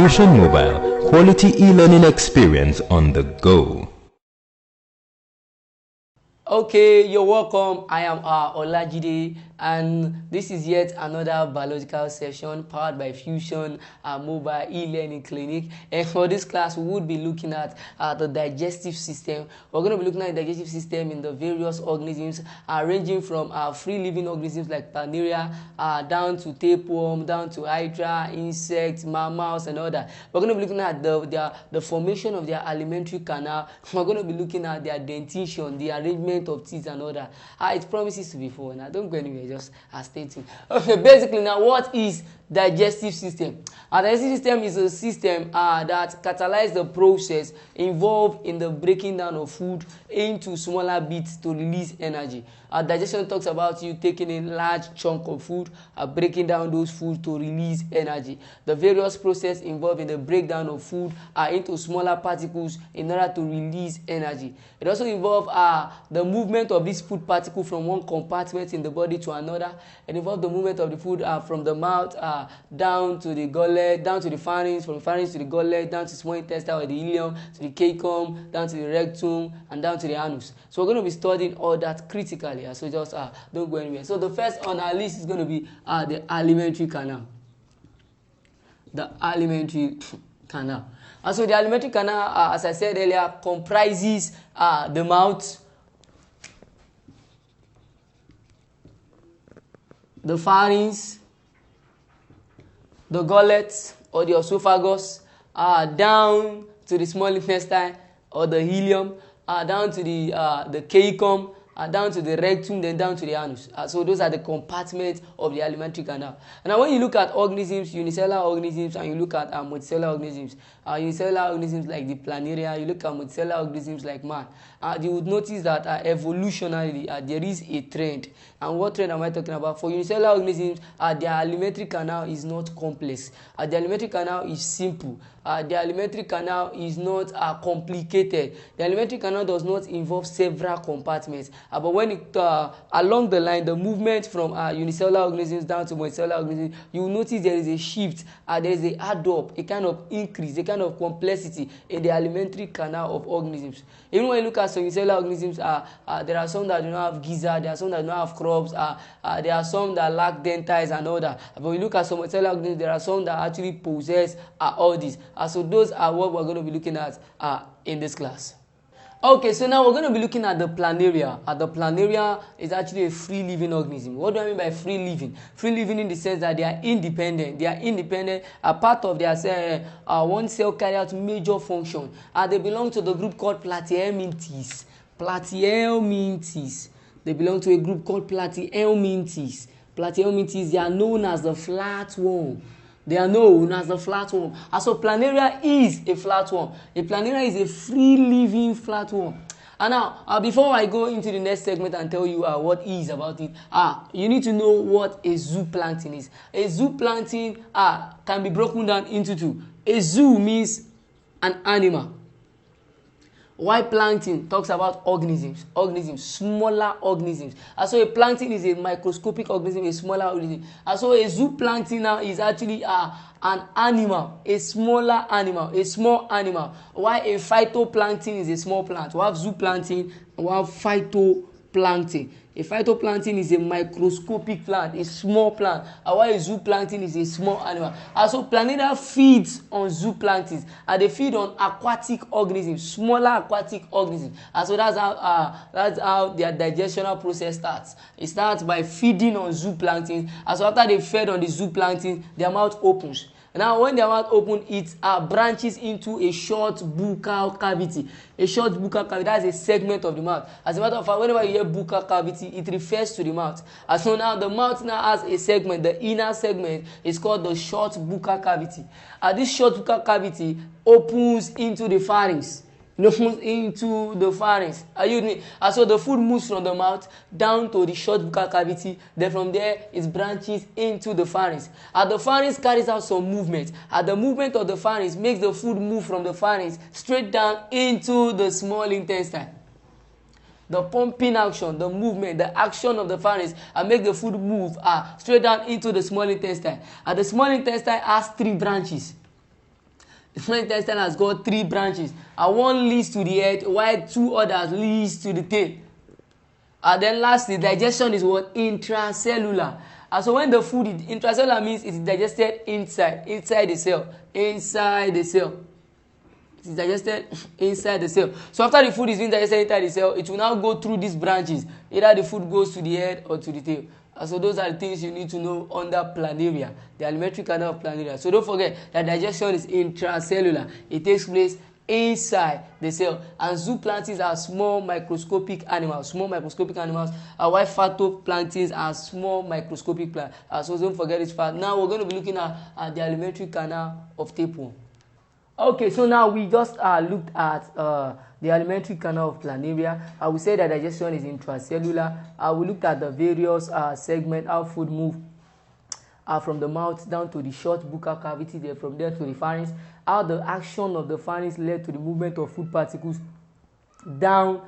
Fusion Mobile, quality e-learning experience on the go. Okay, you're welcome. I am Olajide, and this is yet another biological session powered by Fusion Mobile e-learning clinic. And for this class, we would be looking at the digestive system. We're going to be looking at the digestive system in the various organisms, ranging from free-living organisms like Planaria, down to tapeworm, down to hydra, insects, mammals, and all that. We're going to be looking at the formation of their alimentary canal. We're going to be looking at their dentition, the arrangement of teeth and all that. It promises to be fun. Now don't go anywhere, just stay tuned. Okay, basically now, what is digestive system? Digestive system is a system that catalyzes the process involved in the breaking down of food into smaller bits to release energy. Digestion talks about you taking a large chunk of food, breaking down those food to release energy. The various processes involved in the breakdown of food into smaller particles in order to release energy. It also involves the movement of this food particle from one compartment in the body to another. It involves the movement of the food from the mouth down to the gullet, down to the pharynx, from the pharynx to the gullet, down to small intestine or the ileum, to the cecum, down to the rectum, and down to the anus. So we're going to be studying all that critically. So just don't go anywhere. So the first on our list is going to be the alimentary canal. The alimentary canal. So the alimentary canal, as I said earlier, comprises the mouth, the pharynx, the gullet or the esophagus, down to the small intestine or the ileum, down to the cecum, down to the rectum, then down to the anus. So those are the compartments of the alimentary canal. And now when you look at organisms, unicellular organisms, and you look at multicellular organisms, unicellular organisms like the Planaria, you look at multicellular organisms like man, you would notice that evolutionarily there is a trend. And what trend am I talking about? For unicellular organisms, their alimentary canal is not complex. The alimentary canal is simple. The alimentary canal is not complicated. The alimentary canal does not involve several compartments. But when it along the line, the movement from unicellular organisms down to multicellular organisms, you will notice there is a shift. There is a add up, a kind of increase, a kind of complexity in the alimentary canal of organisms. Even when you look at some unicellular organisms, there are some that do not have gizzard, there are some that do not have crobs, there are some that lack dentines and all that. But when you look at some multicellular organisms, there are some that actually possess all these. So those are what we're going to be looking at in this class. Okay, so now we're going to be looking at the Planaria. The Planaria is actually a free-living organism. What do I mean by free-living? Free-living in the sense that they are independent. They are independent. A part of their one cell carry out major function. They belong to the group called Platyhelminthes. Platyhelminthes. They belong to a group called Platyhelminthes. Platyhelminthes, they are known as the flatworm. They are known as the flatworm. So Planaria is a flatworm. A Planaria is a free-living flatworm. And now, before I go into the next segment and tell you what is about it, you need to know what a zooplankton is. A zooplankton can be broken down into two. A zoo means an animal. While plankton talks about organisms, smaller organisms. So a plankton is a microscopic organism, a smaller organism. So a zooplankton now is actually an animal, a smaller animal, a small animal. While a phytoplankton is a small plant. We have zooplankton, we have phytoplankton. A phytoplankton is a microscopic plant, a small plant, while a zooplankton is a small animal. So Planaria feeds on zooplanktons, and they feed on aquatic organisms, smaller aquatic organisms. So that's how their digestional process starts. It starts by feeding on zooplankton. So after they fed on the zooplankton, their mouth opens. Now, when their mouth opens, it branches into a short buccal cavity. A short buccal cavity, that's a segment of the mouth. As a matter of fact, whenever you hear buccal cavity, it refers to the mouth. So now the mouth now has a segment. The inner segment is called the short buccal cavity. This short buccal cavity opens into the pharynx. Into the pharynx. Are you with me? So the food moves from the mouth down to the short buccal cavity. Then from there it branches into the pharynx. The pharynx carries out some movement. The movement of the pharynx makes the food move from the pharynx straight down into the small intestine. The pumping action, the movement, the action of the pharynx make the food move straight down into the small intestine. The small intestine has three branches. The small intestine has got 3 branches, and one leads to the head while 2 others leads to the tail. And then lastly, digestion is what? Intracellular. And so when the food is intracellular, means it is digested inside the cell. Inside the cell. It is digested inside the cell. So after the food is being digested inside the cell, it will now go through these branches. Either the food goes to the head or to the tail. And so those are the things you need to know under planaria, the alimentary canal of planaria. So don't forget that digestion is intracellular. It takes place inside the cell. And zooplanktons are small microscopic animals. While phytoplanktons are small microscopic plants. So don't forget this fact. Now we're going to be looking at the alimentary canal of tapeworm. Okay, so now we just looked at the alimentary canal of planaria. We said that digestion is intracellular. We looked at the various segments, how food moves from the mouth down to the short buccal cavity, then from there to the pharynx, how the action of the pharynx led to the movement of food particles down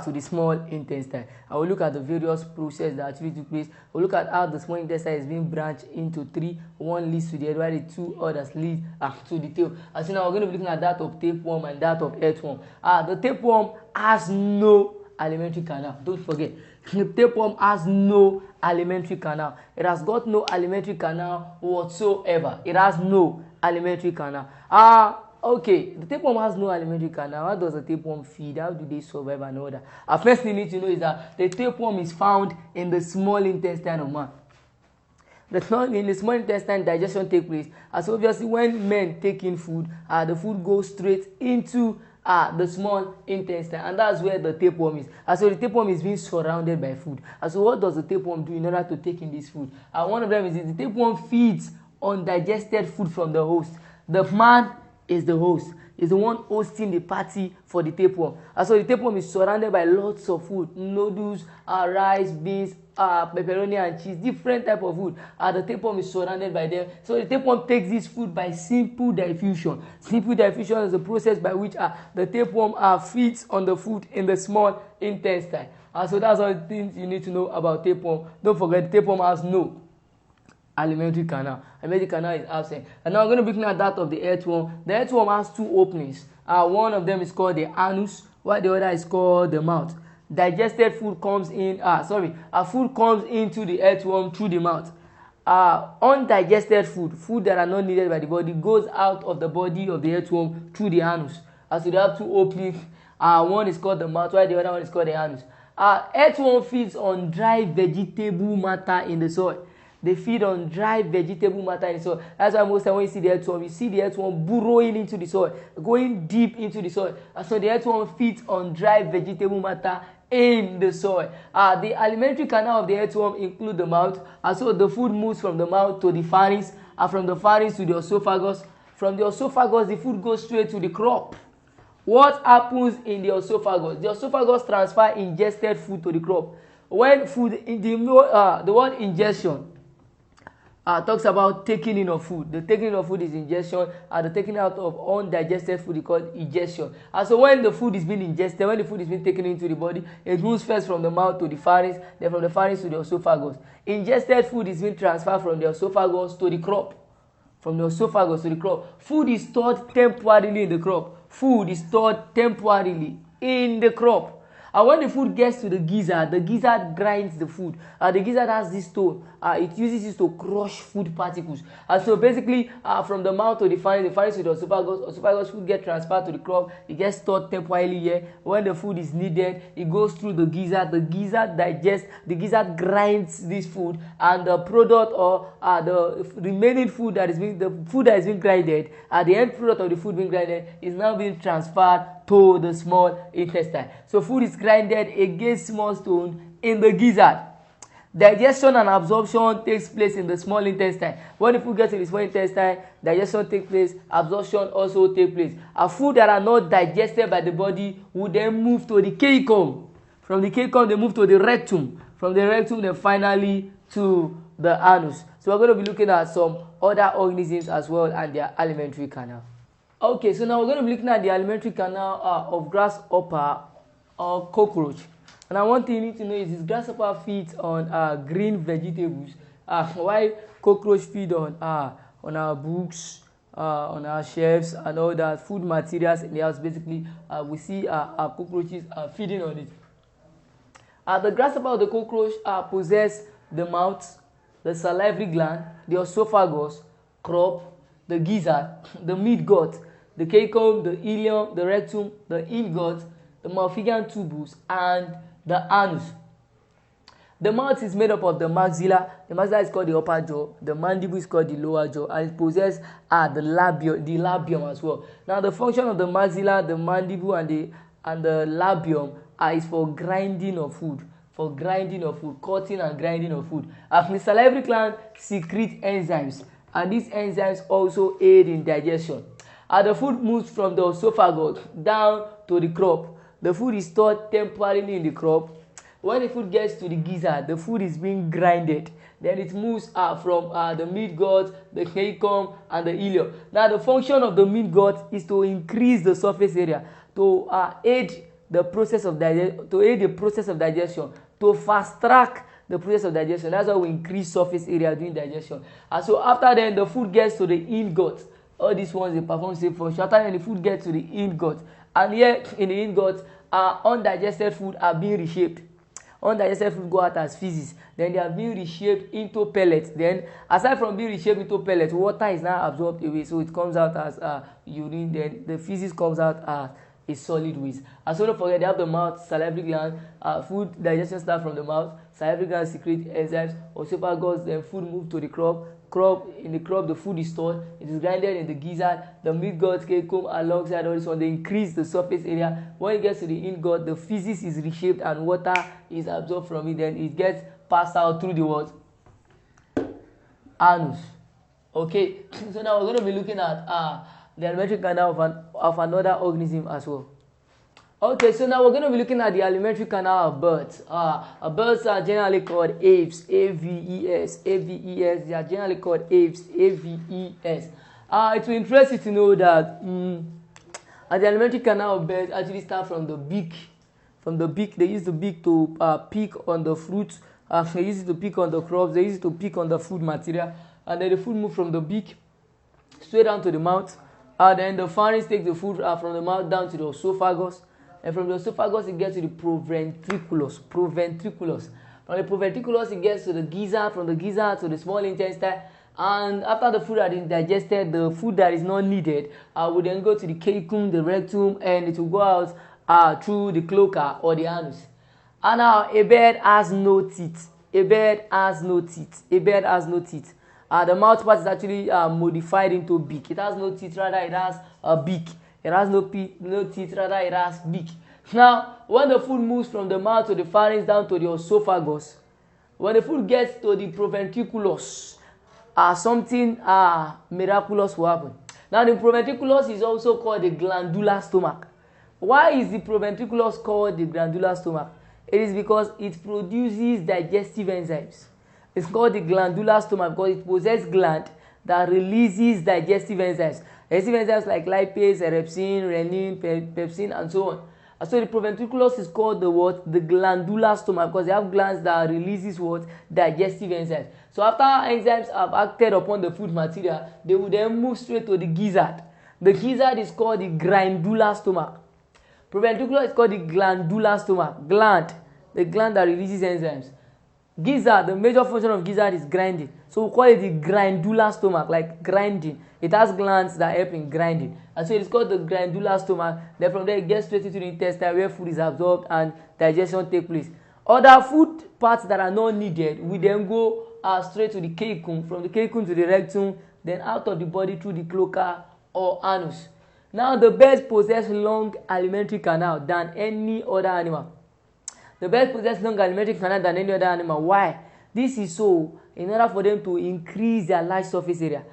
to the small intestine. I will look at the various processes that actually took place. We'll look at how the small intestine is being branched into 3. One leads to the head, while the 2 others lead to the tail. And so now we're going to be looking at that of tapeworm and that of earthworm. The tapeworm has no alimentary canal. Don't forget, the tapeworm has no alimentary canal. It has got no alimentary canal whatsoever. It has no alimentary canal. Okay, the tapeworm has no alimentary canal. How does the tapeworm feed? How do they survive and all that? First thing you need to know is that the tapeworm is found in the small intestine of man. In the small intestine, digestion takes place. So obviously, when men take in food, the food goes straight into the small intestine, and that's where the tapeworm is. So the tapeworm is being surrounded by food. So what does the tapeworm do in order to take in this food? One of them is the tapeworm feeds on digested food from the host. The man is the host, is the one hosting the party for the tapeworm. So the tapeworm is surrounded by lots of food, noodles, rice, beans, pepperoni and cheese, different type of food. The tapeworm is surrounded by them. So the tapeworm takes this food by simple diffusion. Simple diffusion is the process by which the tapeworm feeds on the food in the small intestine. So that's all the things you need to know about tapeworm. Don't forget, the tapeworm has no alimentary canal. Alimentary canal is absent. And now we're going to be looking at that of the earthworm. The earthworm has 2 openings. One of them is called the anus, while the other is called the mouth. Digested food comes in. Food comes into the earthworm through the mouth. Undigested food that are not needed by the body goes out of the body of the earthworm through the anus. So they have 2 openings. One is called the mouth, while the other one is called the anus. Earthworm feeds on dry vegetable matter in the soil. They feed on dry vegetable matter in the soil. That's why most times when you see the earthworm, you see the earthworm burrowing into the soil, going deep into the soil. So the earthworm feeds on dry vegetable matter in the soil. The alimentary canal of the earthworm include the mouth. So the food moves from the mouth to the pharynx, from the pharynx to the esophagus. From the esophagus, the food goes straight to the crop. What happens in the esophagus? The esophagus transfers ingested food to the crop. When food, in the word ingestion talks about taking in of food. The taking in of food is ingestion, and the taking out of undigested food is called ingestion. So when the food is being ingested, when the food is being taken into the body, it moves first from the mouth to the pharynx, then from the pharynx to the esophagus. Ingested food is being transferred from the esophagus to the crop. From the esophagus to the crop. Food is stored temporarily in the crop. Food is stored temporarily in the crop. And when the food gets to the gizzard grinds the food. The gizzard has this stone. It uses it to crush food particles. And so basically, from the mouth to the pharynx to the esophagus food gets transferred to the crop. It gets stored temporarily here. When the food is needed, it goes through the gizzard. The gizzard digests. The gizzard grinds this food, and the product or the remaining food that is being grinded, the end product of the food being grinded is now being transferred to the small intestine. So food is grinded against small stone in the gizzard. Digestion and absorption takes place in the small intestine. When the food gets to the small intestine, digestion takes place, absorption also takes place. Food that are not digested by the body will then move to the caecum. From the caecum, they move to the rectum. From the rectum, then finally to the anus. So we're going to be looking at some other organisms as well and their alimentary canal. Okay, so now we're going to be looking at the alimentary canal of grasshopper or cockroach. And one thing you need to know is this: grasshopper feeds on green vegetables, while cockroach feed on books, on our shelves and all that, food materials in the house. Basically, we see our cockroaches feeding on it. The grasshopper or the cockroach possess the mouth, the salivary gland, the esophagus, crop, the gizzard, the midgut, the cecum, the ileum, the rectum, the ingut, the malpighian tubus, and the anus. The mouth is made up of the maxilla. The maxilla is called the upper jaw. The mandible is called the lower jaw, and it possesses the labium as well. Now, the function of the maxilla, the mandible, and the labium is for grinding of food. Cutting and grinding of food. The salivary gland secrete enzymes, and these enzymes also aid in digestion. The food moves from the esophagus down to the crop. The food is stored temporarily in the crop. When the food gets to the gizzard, the food is being grinded. Then it moves from the midgut, the cecum, and the ileum. Now, the function of the midgut is to increase the surface area, to aid the process of digestion, to fast track the process of digestion. That's why we increase surface area during digestion. And so after then, the food gets to the ingut. All these ones, they perform same function. After then, the food gets to the ingut. And here in the ingut, undigested food are being reshaped. Undigested food go out as feces. Then they are being reshaped into pellets. Then, aside from being reshaped into pellets, water is now absorbed away. So it comes out as urine. Then the feces comes out as a solid waste. And so don't forget, they have the mouth, salivary gland, food digestion starts from the mouth, salivary gland secrete enzymes, esophagus, then food move to the crop. In the crop, the food is stored, it is grinded in the gizzard, the midgut, cecum, alongside all this one, they increase the surface area. When it gets to the ingut, the feces is reshaped and water is absorbed from it, then it gets passed out through the what? Anus. Okay, so now we're going to be looking at the alimentary canal of another organism as well. Okay, so now we're going to be looking at the alimentary canal of birds. Birds are generally called aves, A-V-E-S. They are generally called aves, A-V-E-S. It will interest you to know that the alimentary canal of birds actually starts from the beak. From the beak, they use the beak to pick on the fruits. They use it to pick on the crops. They use it to pick on the food material. And then the food moves from the beak straight down to the mouth. Then the pharynx takes the food from the mouth down to the esophagus. And from the esophagus, it gets to the proventriculus. From the proventriculus, it gets to the gizzard. From the gizzard to the small intestine. And after the food has been digested, the food that is not needed will then go to the cecum, the rectum, and it will go out through the cloaca or the anus. And now, a bird has no teeth. The mouth part is actually modified into beak. It has no teeth, rather it has a beak. It has no teeth, rather it has beak. Now, when the food moves from the mouth to the pharynx down to the esophagus, when the food gets to the proventriculus, something miraculous will happen. Now, the proventriculus is also called the glandular stomach. Why is the proventriculus called the glandular stomach? It is because it produces digestive enzymes. It's called the glandular stomach because it possesses gland that releases digestive enzymes. Digestive enzymes like lipase, erepsin, renin, pepsin, and so on. And so the proventriculus is called the what? The glandular stomach because they have glands that releases what? Digestive enzymes. So after enzymes have acted upon the food material, they will then move straight to the gizzard. The gizzard is called the glandular stomach. Proventriculus is called the glandular stomach. The gland that releases enzymes. Gizzard, the major function of gizzard is grinding. So we call it the glandular stomach, like grinding. It has glands that help in grinding. And so it is called the glandular stomach. Then from there it gets straight into the intestine where food is absorbed and digestion takes place. Other food parts that are not needed, we then go straight to the cecum, from the cecum to the rectum, then out of the body through the cloaca or anus. Now the birds possess long alimentary canal than any other animal. The birds possess long alimentary canal than any other animal. Why? This is so in order for them to increase their large surface area.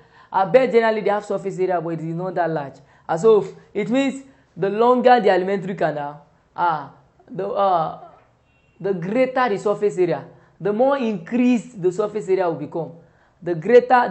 Birds generally they have surface area, but it is not that large. And so it means the longer the alimentary canal, the greater the surface area. The more increased the surface area will become. The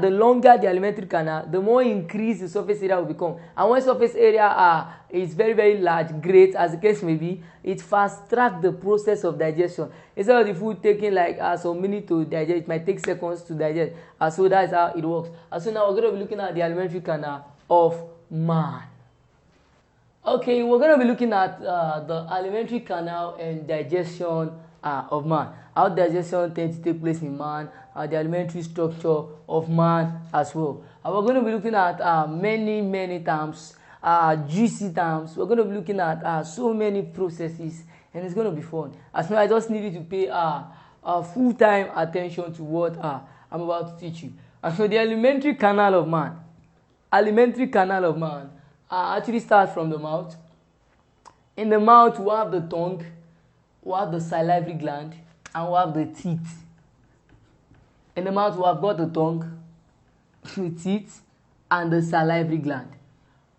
longer the alimentary canal, the more increased the surface area will become. And when surface area is very, very large, great, as the case may be, it fast tracks the process of digestion. Instead of the food taking like some minutes to digest, it might take seconds to digest. So that's how it works. So now we're going to be looking at the alimentary canal of man. Okay, we're going to be looking at the alimentary canal and digestion of man. How digestion tends to take place in man, the alimentary structure of man as well. We're going to be looking at many terms, juicy terms. We're going to be looking at so many processes, and it's going to be fun. As well, I just need you to pay full-time attention to what I'm about to teach you. And so the alimentary canal of man actually starts from the mouth. In the mouth, we have the tongue, we have the salivary gland, and we have the teeth. In the mouth, we have got the tongue, the teeth, and the salivary gland.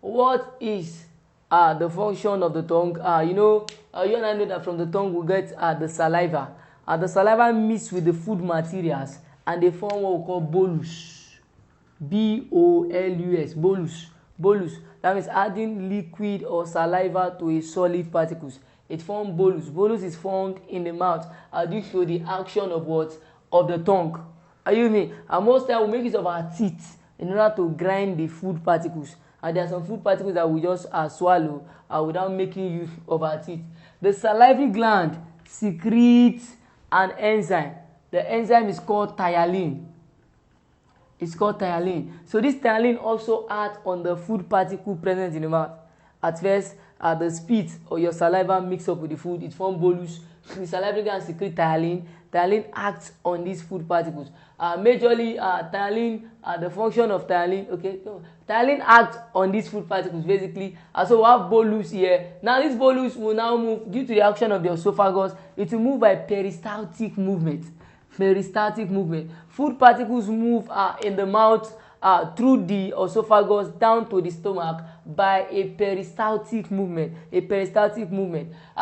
What is the function of the tongue? You and I know that from the tongue we get the saliva. The saliva mixes with the food materials, and they form what we call bolus. B-O-L-U-S, bolus. That means adding liquid or saliva to a solid particles. It forms bolus. Bolus is formed in the mouth due to the action of what? Of the tongue. Are you with me? And most times we make use of our teeth in order to grind the food particles. And there are some food particles that we just swallow without making use of our teeth. The salivary gland secretes an enzyme. The enzyme is called ptyalin. It's called ptyalin. So this ptyalin also acts on the food particle present in the mouth. At first, the spit or your saliva mix up with the food, it forms bolus. The salivary gland secretes ptyalin. Ptyalin acts on these food particles. Majorly, ptyalin, the function of ptyalin, ptyalin acts on these food particles basically. So we have bolus here. Now this bolus will now move, due to the action of the esophagus, it will move by peristaltic movement. Food particles move in the mouth through the esophagus down to the stomach by a peristaltic movement.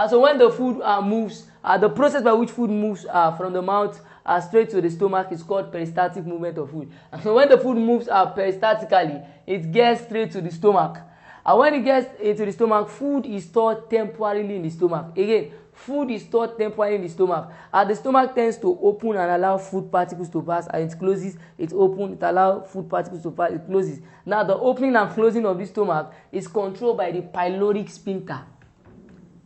So when the food moves, the process by which food moves from the mouth straight to the stomach is called peristaltic movement of food. And so when the food moves peristaltically, it gets straight to the stomach. And when it gets into the stomach, food is stored temporarily in the stomach. Again, food is stored temporarily in the stomach. The stomach tends to open and allow food particles to pass. And it closes, it opens, it allows food particles to pass, it closes. Now the opening and closing of the stomach is controlled by the pyloric sphincter.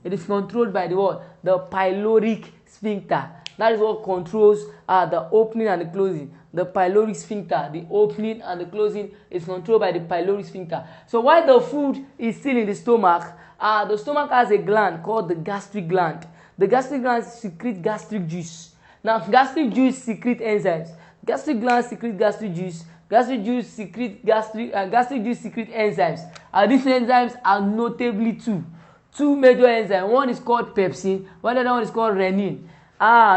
It is controlled by the what? The pyloric sphincter. That is what controls the opening and the closing. The pyloric sphincter, the opening and the closing is controlled by the pyloric sphincter. So while the food is still in the stomach has a gland called the gastric gland. The gastric gland secretes gastric juice. Now gastric juice secretes enzymes. Gastric gland secretes gastric juice. Gastric juice secretes enzymes. These enzymes are notably two major enzymes. One is called pepsin, while the other one is called renin.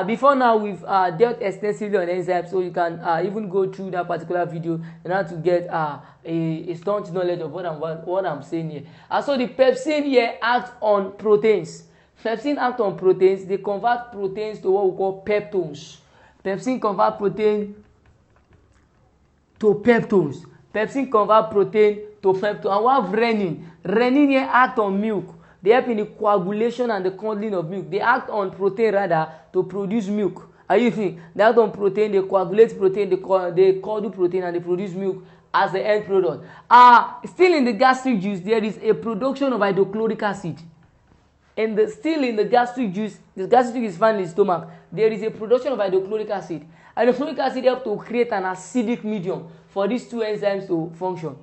Before now, we've dealt extensively on enzymes, so you can even go through that particular video in order to get a staunch knowledge of what I'm saying here. So the pepsin here acts on proteins. Pepsin acts on proteins. They convert proteins to what we call peptones. Pepsin convert protein to peptones. Pepsin convert protein to peptones. And we have renin. Renin here acts on milk. They help in the coagulation and the curdling of milk. They act on protein rather to produce milk. Are you seeing? They act on protein, they coagulate protein, they curdle protein, and they produce milk as the end product. Still in the gastric juice, there is a production of hydrochloric acid. Still in the gastric juice, the gastric juice is found in the stomach, there is a production of hydrochloric acid. Hydrochloric acid helps to create an acidic medium for these two enzymes to function.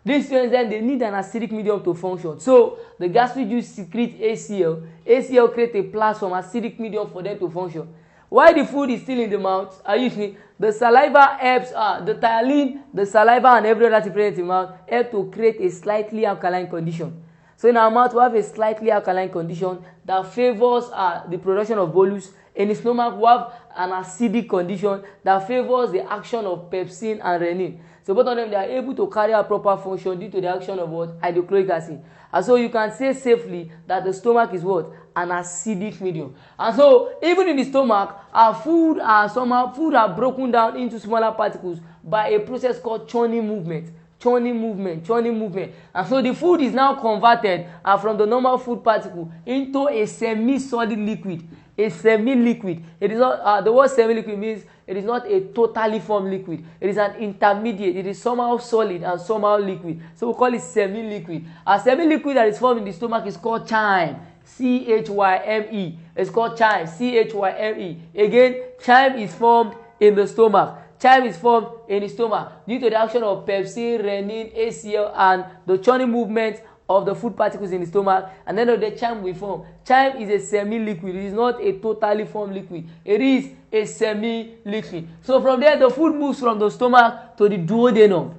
These two enzymes, they need an acidic medium to function. So the gastric juice secretes HCl. HCl creates a plasma acidic medium for them to function. While the food is still in the mouth, the saliva helps, the ptyalin, the saliva and every other present in the mouth help to create a slightly alkaline condition. So in our mouth, we have a slightly alkaline condition that favors the production of bolus. In the stomach, we have an acidic condition that favors the action of pepsin and renin. So both of them, they are able to carry out proper function due to the action of what? Hydrochloric acid. And so you can say safely that the stomach is what? An acidic medium. And so even in the stomach, food are broken down into smaller particles by a process called churning movement. And so the food is now converted from the normal food particle into a semi-solid liquid. A semi-liquid. It is the word semi-liquid means It is not a totally formed liquid. It is an intermediate. It is somehow solid and somehow liquid. So we call it semi-liquid. A semi-liquid that is formed in the stomach is called chyme. CHYME. It's called chyme. CHYME. Again, chyme is formed in the stomach. Chyme is formed in the stomach due to the action of pepsin, renin, ACL, and the churning movement of the food particles in the stomach, and then the chyme will form. Chyme is a semi-liquid. It is not a totally formed liquid. It is a semi-liquid. So from there, the food moves from the stomach to the duodenum.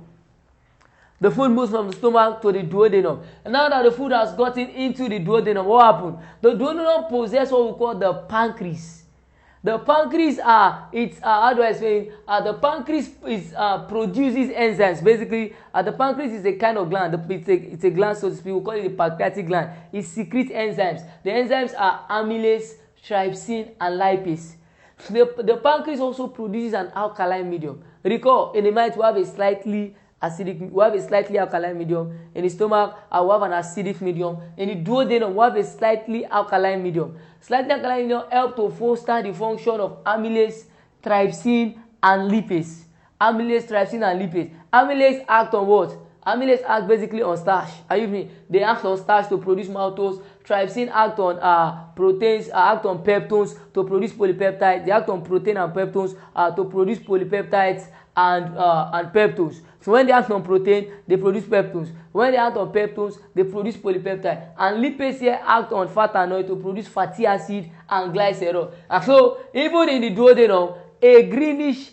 The food moves from the stomach to the duodenum. And now that the food has gotten into the duodenum, what happened? The duodenum possesses what we call the pancreas. The pancreas how do I say? The pancreas produces enzymes. Basically, the pancreas is a kind of gland. It's a gland, so to speak. We call it the pancreatic gland. It secretes enzymes. The enzymes are amylase, trypsin, and lipase. The pancreas also produces an alkaline medium. Recall, in the mind we have a slightly acidic, we have a slightly alkaline medium. In the stomach, we have an acidic medium. In the duodenum, we have a slightly alkaline medium. Slightly alkaline medium help to foster the function of amylase, trypsin, and lipase. Amylase, trypsin, and lipase. Amylase act on what? Amylase act basically on starch. Are you with me? They act on starch to produce maltose. Trypsin act on proteins, act on peptones to produce polypeptides. They act on protein and peptones to produce polypeptides and peptones. So when they act on protein, they produce peptones. When they act on peptones, they produce polypeptide. And lipase here act on fat and oil to produce fatty acid and glycerol. And so even in the duodenum, a greenish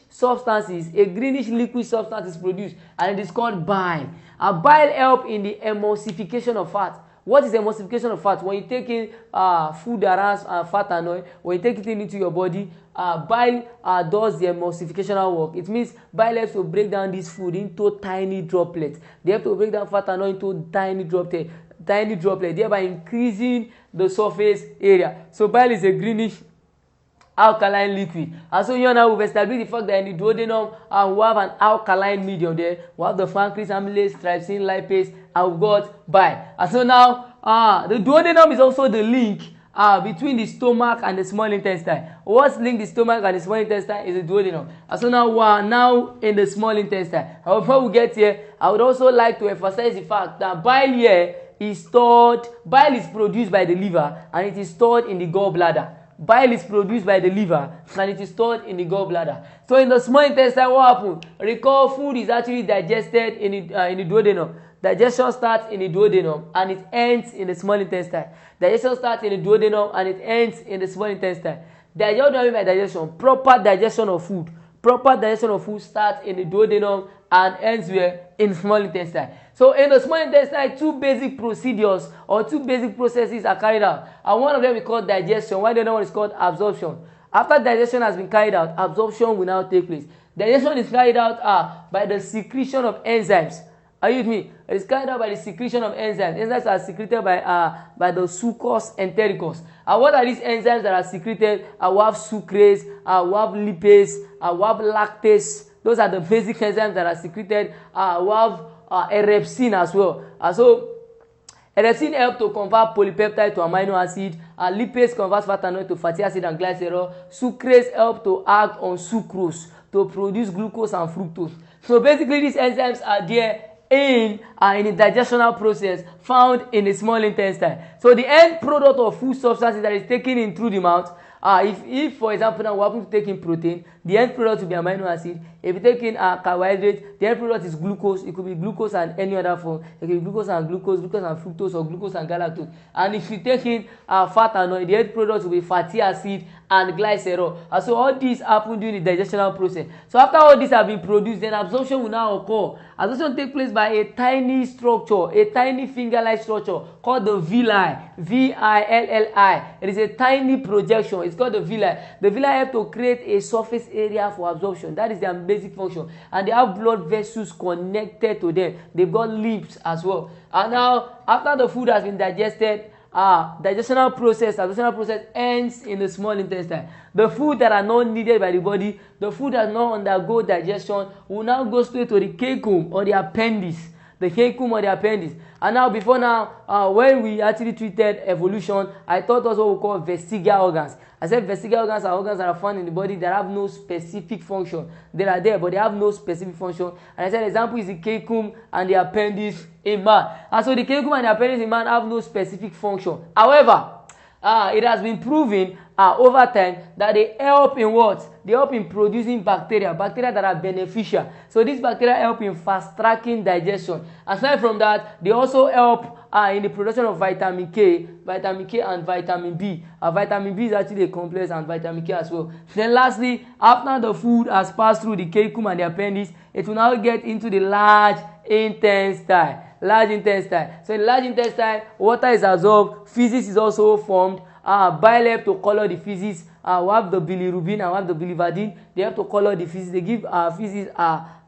liquid substance is produced, and it is called bile. Bile help in the emulsification of fat. What is emulsification of fat? When you take in food that has fat and oil, when you take it into your body, bile does the emulsificational work. It means bile helps to break down this food into tiny droplets. They have to break down fat and oil into tiny droplets, thereby increasing the surface area. So bile is a greenish alkaline liquid. And so here now we've established the fact that in the duodenum we have an alkaline medium there. We have the pancreas, amylase, trypsin, lipase, and we've got bile. And so now the duodenum is also the link between the stomach and the small intestine. What's linked the stomach and the small intestine is the duodenum. And so now we are now in the small intestine. And before we get here, I would also like to emphasize the fact that bile here is stored. Bile is produced by the liver and it is stored in the gallbladder. Bile is produced by the liver and it is stored in the gallbladder. So in the small intestine, what happens? Recall, food is actually digested in the duodenum. Digestion starts in the duodenum and it ends in the small intestine. Digestion starts in the duodenum and it ends in the small intestine. What do I mean by digestion? Proper digestion of food. Proper digestion of food starts in the duodenum and ends where? In the small intestine. So in the small intestine, two basic procedures or two basic processes are carried out. And one of them is called digestion, while the other one is called absorption. After digestion has been carried out, absorption will now take place. Digestion is carried out by the secretion of enzymes. Are you with me? It is carried out by the secretion of enzymes. Enzymes are secreted by the succus entericus. And what are these enzymes that are secreted? We have sucrase, we have lipase, we have lactase. Those are the basic enzymes that are secreted. We have erepsin as well. So erepsin helps to convert polypeptide to amino acid. Lipase converts fat and oil to fatty acid and glycerol. Sucrase helps to act on sucrose to produce glucose and fructose. So basically, these enzymes are there in the digestional process found in the small intestine. So the end product of food substances that is taken in through the mouth, if for example now we happen to take in protein, the end product will be amino acid. If you take in carbohydrate, the end product is glucose. It could be glucose and any other form. It could be glucose and fructose, or glucose and galactose. And if you take in fat and oil, the end product will be fatty acid and glycerol. And so all these happen during the digestional process. So after all these have been produced, then absorption will now occur. Absorption takes place by a tiny structure, a tiny finger-like structure called the villi. V-I-L-L-I. It is a tiny projection. It's called the villi. The villi help to create a surface area for absorption. That is their basic function. And they have blood vessels connected to them. They've got lips as well. And now, after the food has been digested, absorptional process ends in the small intestine. The food that are not needed by the body, the food that not undergo digestion, will now go straight to the cecum or the appendix. the cecum or the appendix. And now, before now, when we actually treated evolution, I taught us what we call vestigial organs. I said vestigial organs are organs that are found in the body that have no specific function. They are there, but they have no specific function. And I said example is the cecum and the appendix in man. And so the cecum and the appendix in man have no specific function. However, it has been proven over time that they help in what? They help in producing bacteria that are beneficial. So these bacteria help in fast-tracking digestion. Aside from that, they also help in the production of vitamin K and vitamin B. Vitamin B is actually a complex, and vitamin K as well. Then lastly, after the food has passed through the cecum and the appendix, it will now get into the large intestine. So in the large intestine, water is absorbed, feces is also formed. Bile help to color the feces. We have the bilirubin and we have the biliverdin. They have to color the feces. They give feces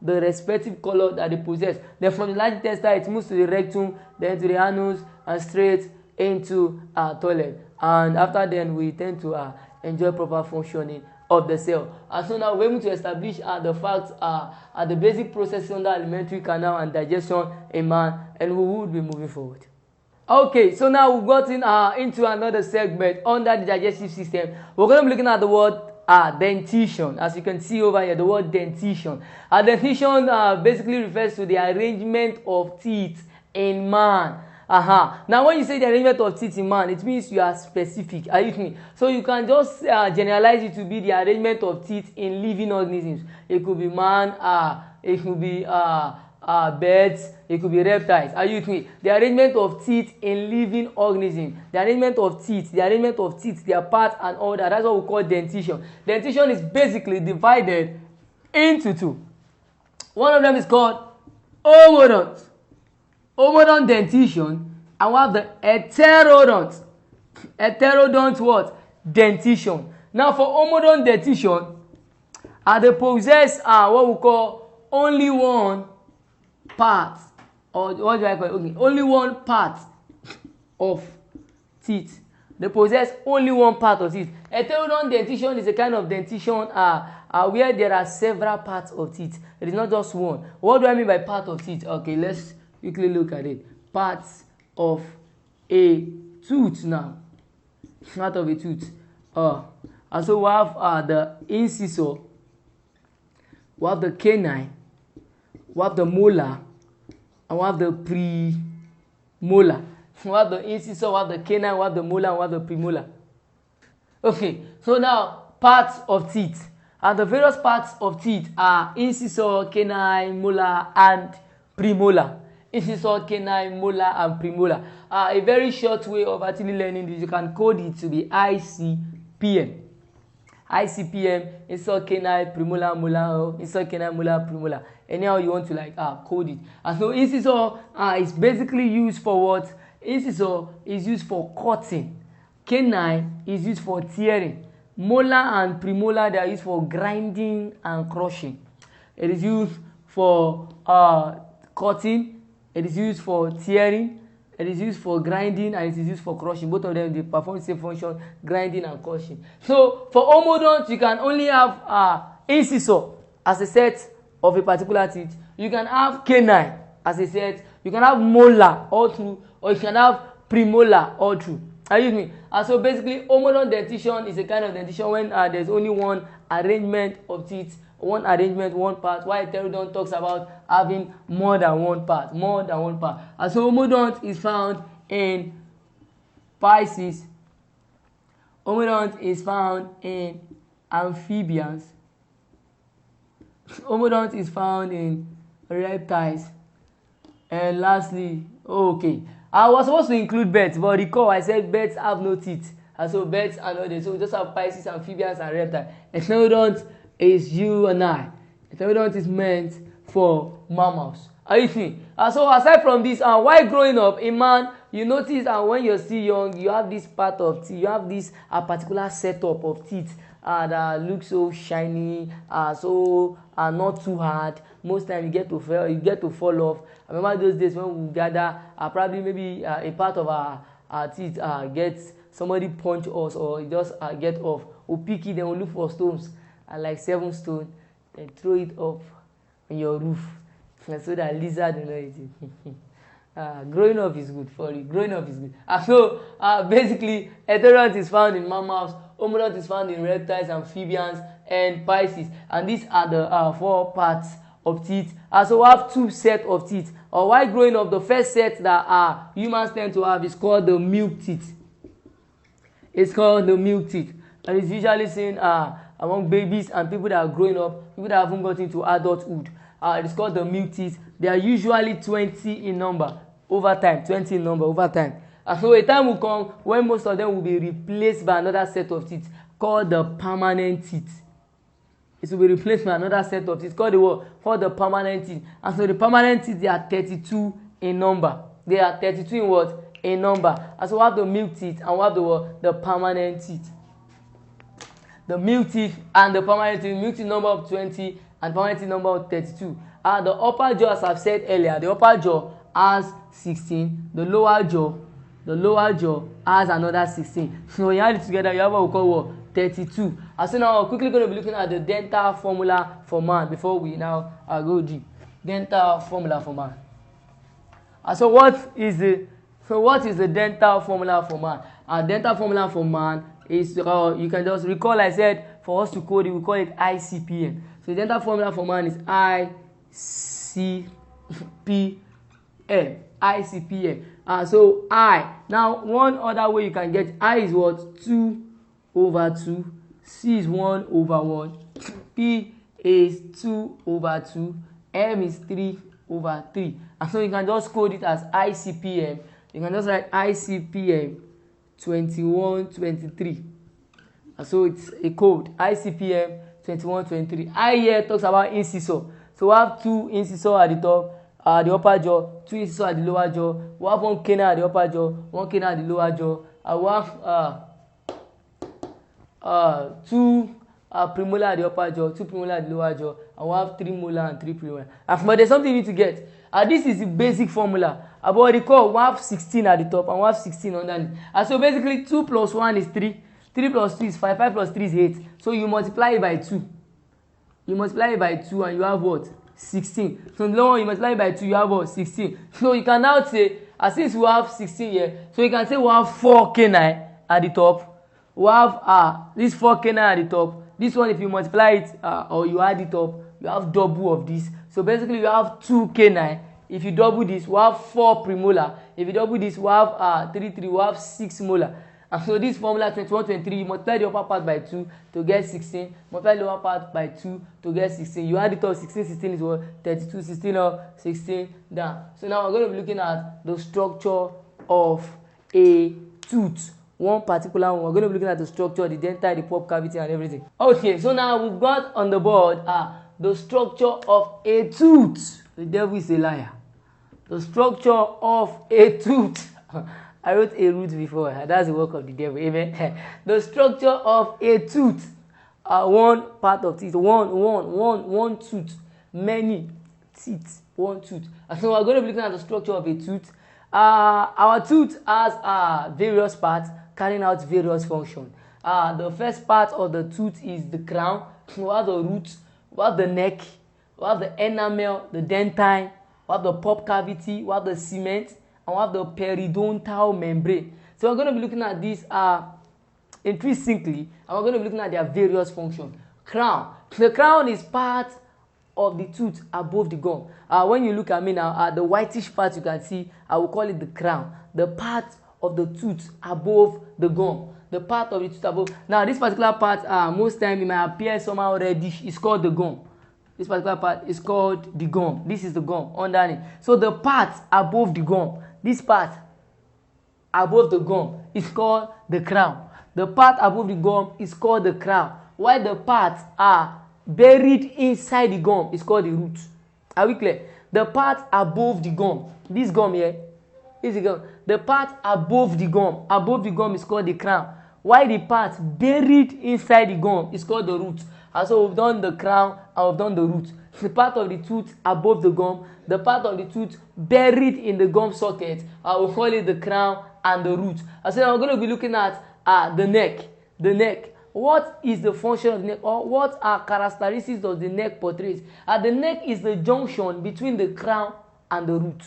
the respective color that they possess. Then from the large intestine, it moves to the rectum, then to the anus, and straight into toilet. And after then, we tend to enjoy proper functioning of the cell. And so now we're able to establish the facts, the basic processes under alimentary canal and digestion in man, and we would be moving forward. Okay, so now we've gotten into another segment under the digestive system. We're going to be looking at the word dentition. As you can see over here, the word dentition. Dentition basically refers to the arrangement of teeth in man. Now, when you say the arrangement of teeth in man, it means you are specific. Are you with me? So you can just generalize it to be the arrangement of teeth in living organisms. It could be man, it could be birds, it could be reptiles. Are you with me? The arrangement of teeth in living organisms. The arrangement of teeth, their parts and all that. That's what we call dentition. Dentition is basically divided into two. One of them is called homodont. Homodont dentition, and we have the heterodont. Heterodont what? Dentition. Now for homodont dentition, they possess what we call only one part, or what do I call it? Okay, only one part of teeth. They possess only one part of teeth. Heterodont dentition is a kind of dentition where there are several parts of teeth. It is not just one. What do I mean by part of teeth? Okay, let's quickly look at it. Parts of a tooth now. Part of a tooth. And so we have the incisor, we have the canine, we have the molar, and we have the premolar. We have the incisor, we have the canine, we have the molar, and we have the premolar. Okay, so now parts of teeth. And the various parts of teeth are incisor, canine, molar, and premolar. Incisor, canine, molar, and premolar. A very short way of actually learning this, you can code it to be ICPM. ICPM, incisor, canine, premolar, molar, incisor, canine, molar, premolar. Anyhow you want to code it. And so incisor is basically used for what? Incisor is used for cutting. Canine is used for tearing. Molar and premolar, they are used for grinding and crushing. It is used for cutting. It is used for tearing, it is used for grinding, and it is used for crushing. Both of them, they perform the same function, grinding and crushing. So for homodont, you can only have incisor as a set of a particular teeth. You can have canine as a set. You can have molar all through, or you can have premolar all through. Are you with me? And so basically, homodont dentition is a kind of dentition when there's only one arrangement of teeth, one arrangement, one part, while heterodont talks about having more than one part. And so homodont is found in Pisces. Homodont is found in amphibians. Homodont is found in reptiles. And lastly, okay, I was supposed to include birds, but recall I said birds have no teeth. And so birds are not there. So we just have Pisces, amphibians, and reptiles. Heterodont is you and I. Heterodont is meant for mammals. Are you see? So aside from this, while growing up, a man, you notice when you're still young, you have this part of teeth, you have this particular setup of teeth that looks so shiny, so not too hard. Most time you get to fall off. I remember those days when we gather, probably maybe a part of our teeth gets somebody punch us or just get off. We'll pick it, then we'll look for stones. Like 7 stones, then throw it up on your roof. So that lizard will not eat it. Growing up is good for you. Growing up is good. So basically, heterodont is found in mammals, homodont is found in reptiles, amphibians, and Pisces. And these are the 4 parts of teeth. So we have 2 sets of teeth. While growing up, the first set that humans tend to have is called the milk teeth. It's called the milk teeth. And it's usually seen among babies and people that are growing up, people that haven't gotten into adulthood. It's called the milk teeth. They are usually 20 in number over time. 20 in number over time. And so a time will come when most of them will be replaced by another set of teeth called the permanent teeth. It will be replaced by another set of teeth called the what? Called the permanent teeth. And so the permanent teeth, they are 32 in number. They are 32 in what? In number. And so we have the milk teeth and we have the what? The permanent teeth. The milk teeth and the permanent teeth. Milk teeth number of 20 and permanent teeth number of 32. The upper jaw, as I've said earlier, the upper jaw has 16. The lower jaw has another 16. So when you add it together, you have what we call what? 32. So now we're quickly going to be looking at the dental formula for man before we now go deep. Dental formula for man. So what is the dental formula for man? Dental formula for man is you can just recall I said for us to code it, we call it ICPM. So the dental formula for man is ICPM. So I. Now one other way you can get I is what? 2 over 2. C is 1 over 1. P is 2 over 2. M is 3 over 3. And so you can just code it as ICPM. You can just write ICPM 2123. And so it's a code. ICPM 2123. I here talks about incisor. So we have 2 incisors at the top, the upper jaw, 2 incisors at the lower jaw. We have 1 canine at the upper jaw, 1 canine at the lower jaw. We have 2 premolar at the upper jaw, 2 premolar at the lower jaw, and we have 3 molar and 3 premolar. But there's something you need to get. This is the basic formula. About recall, we have 16 at the top and we have 16 underneath. So basically 2 plus 1 is 3. 3 plus 2 is 5. 5 plus 3 is 8. So you multiply it by 2. You multiply it by 2 and you have what? 16. So the lower one you multiply it by 2, you have what? 16. So you can now say, since we have 16 here, so you can say we have 4 canine at the top. We have this 4 canine at the top. This one, if you multiply it or you add it up, you have double of this. So basically you have 2 canine. If you double this, we have 4 premolar. If you double this, we have 3, we have 6 molar. And so this formula 21, 23, you multiply the upper part by 2 to get 16. Multiply the lower part by 2 to get 16. You add it up, 16, 16 is what? 32, 16 up, 16 down. So now we're going to be looking at the structure of a tooth. One particular one. We're going to be looking at the structure, the dental, the pulp cavity, and everything. Okay, so now we've got on the board the structure of a tooth. The devil is a liar. The structure of a tooth. I wrote a root before. That's the work of the devil. Amen. The structure of a tooth. One part of teeth. One tooth. Many teeth. One tooth. So we're going to be looking at the structure of a tooth. Our tooth has various parts carrying out various functions. The first part of the tooth is the crown. We have the root. We have the neck. We have the enamel, the dentine. We have the pulp cavity. We have the cement. And we have the periodontal membrane. So we're going to be looking at these intrinsically, and we're going to be looking at their various functions. Crown. The crown is part of the tooth above the gum. When you look at me now, the whitish part you can see, I will call it the crown. The part of the tooth above the gum. The part of the tooth above. Now, this particular part, most time it might appear somehow reddish. It's called the gum. This particular part is called the gum. This is the gum underneath. So the part above the gum, this part above the gum is called the crown. The part above the gum is called the crown. While the parts are buried inside the gum is called the root. Are we clear? The part above the gum, this gum here, is the gum. The part above the gum is called the crown. While the part buried inside the gum is called the root. And so we've done the crown and we've done the root. The part of the tooth above the gum, the part of the tooth buried in the gum socket, we'll call it the crown and the root. And so now we're going to be looking at the neck. The neck. what is the function of the neck, or what are characteristics of the neck portrays? The neck is the junction between the crown and the root.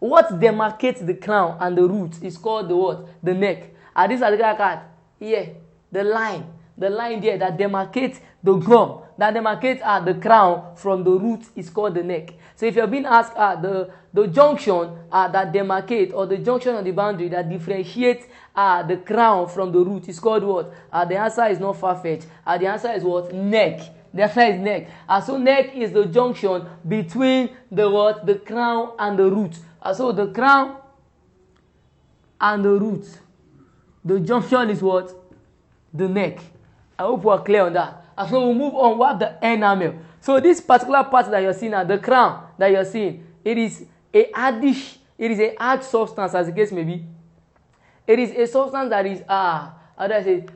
What demarcates the crown and the root is called the what? The neck. This particular card here, the line there that demarcates the gum, that demarcates the crown from the root is called the neck. So if you're being asked the junction that demarcates, or the junction on the boundary that differentiates the crown from the root is called what? The answer is not far-fetched. The answer is what? Neck. The answer is neck. So neck is the junction between the what? The crown and the root. So the crown and the root, the junction is what? The neck. I hope we are clear on that. So we'll move on. We have the enamel. So this particular part that you're seeing, the crown that you're seeing, it is a hard substance, as the case may be. It is a substance that is how do I say?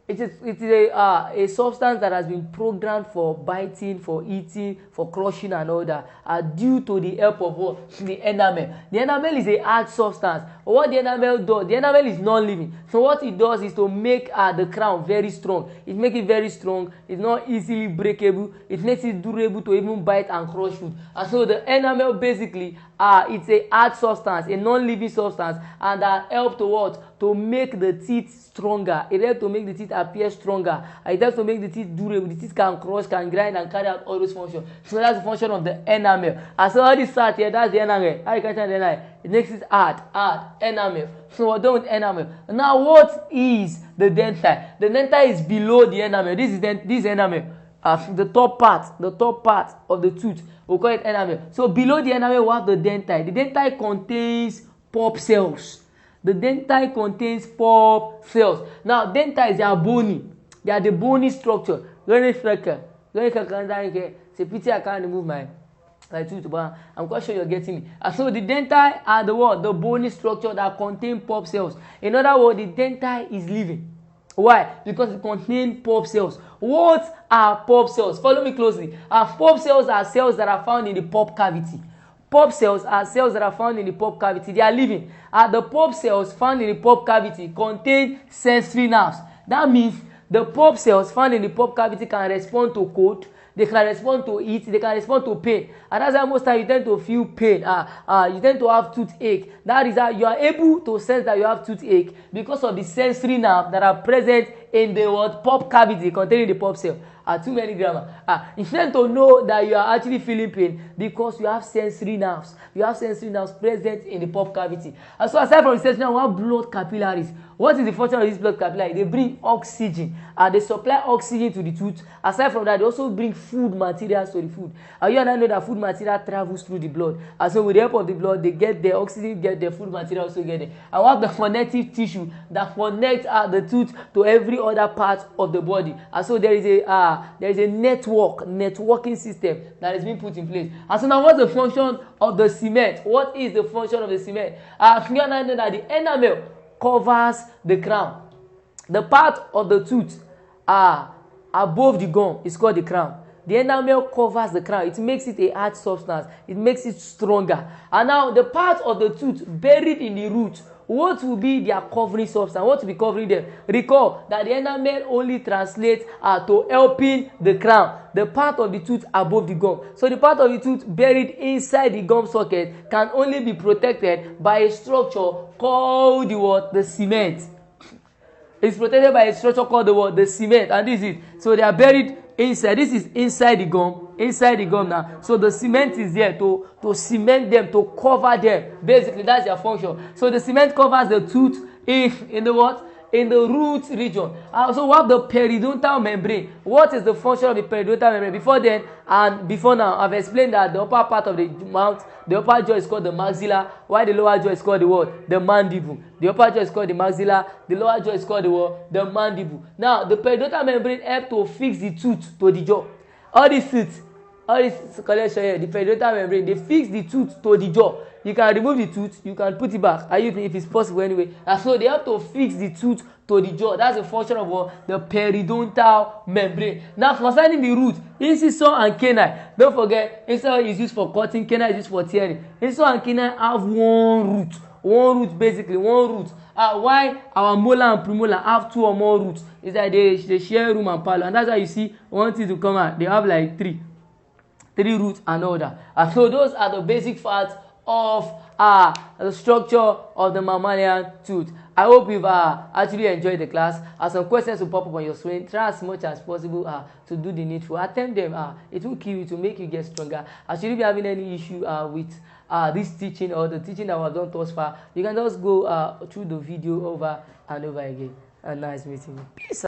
It is a substance that has been programmed for biting, for eating, for crushing and all that, due to the help of what? The enamel. The enamel is a hard substance. What the enamel does, the enamel is non-living. So what it does is to make the crown very strong. It makes it very strong. It's not easily breakable. It makes it durable to even bite and crush food. And so the enamel basically, it's a hard substance, a non-living substance, and that helps to what? To make the teeth stronger. It helps to make the teeth appear stronger. It helps to make the teeth durable. The teeth can crush, can grind, and carry out all those functions. So that's the function of the enamel. And so all this part here, that's the enamel. How you can tell the enamel? It makes it hard, enamel. So we're done with enamel. Now what is the denti? The denti is below the enamel. This is enamel. The top part of the tooth. We'll call it enamel. So below the enamel we have the denti. The denti contains pulp cells. The denti contains pulp cells. Now, denti, they are bony. They are the bony structure. It's a pity I can't remove my tooth, but I'm quite sure you're getting it. So the denti are the what? The bony structure that contain pulp cells. In other words, the denti is living. Why? Because it contains pulp cells. What are pulp cells? Follow me closely. Pulp cells are cells that are found in the pulp cavity. Pulp cells are cells that are found in the pulp cavity. They are living. The pulp cells found in the pulp cavity contain sensory nerves. That means the pulp cells found in the pulp cavity can respond to cold, they can respond to heat, they can respond to pain. And that's why most times you tend to feel pain. You tend to have toothache. That is how you are able to sense that you have toothache because of the sensory nerves that are present in the pulp cavity containing the pulp cell. Too many grammar. You tend to know that you are actually feeling pain because you have sensory nerves. You have sensory nerves present in the pulp cavity. And so aside from the sensory nerves, we have blood capillaries. What is the function of these blood capillaries? They bring oxygen. They supply oxygen to the tooth. Aside from that, they also bring food materials to the food. You and I know that food material travels through the blood. And so with the help of the blood, they get the oxygen, get the food material, also get it. And we have the connective tissue that connects the tooth to every other part of the body. And so there is a networking system that is being put in place. And so now what's the function of the cement? What is the function of the cement? You and I know that the enamel covers the crown. The part of the tooth above the gum is called the crown. The enamel covers the crown. It makes it a hard substance. It makes it stronger. And now the part of the tooth buried in the root, what will be their covering substance? What will be covering them? Recall that the enamel only translates to helping the crown, the part of the tooth above the gum. So the part of the tooth buried inside the gum socket can only be protected by a structure called the cement. It's protected by a structure called the cement. And this is it. So they are buried inside. This is inside the gum. Inside the gum now. So the cement is there to cement them, to cover them. Basically, that's their function. So the cement covers the tooth in the what? In the root region. So we have the periodontal membrane. What is the function of the periodontal membrane? Before then and before now, I've explained that the upper part of the mouth, the upper jaw is called the maxilla, while the lower jaw is called the what? The mandible. The upper jaw is called the maxilla, the lower jaw is called the what? The mandible. Now, the periodontal membrane helps to fix the tooth to the jaw. All these teeth, all this collection here, the periodontal membrane, they fix the tooth to the jaw. You can remove the tooth, you can put it back, if it's possible anyway. And so they have to fix the tooth to the jaw. That's the function of the periodontal membrane. Now, concerning the root, incisor and canine. Don't forget, incisor is used for cutting, canine is used for tearing. Incisor and canine have one root. one root, basically one root. Why our molar and premolar have 2 or more roots is that they share room and parlor, and that's why you see one thing to come out, they have like three roots and all that. So those are the basic facts of the structure of the mammalian tooth. I hope you've actually enjoyed the class. Some questions will pop up on your screen. Try as much as possible to do the needful. Attempt them. It will kill you to make you get stronger. Should you be having any issue with this teaching or the teaching that was done thus far, you can just go through the video over and over again. Nice meeting you. Peace.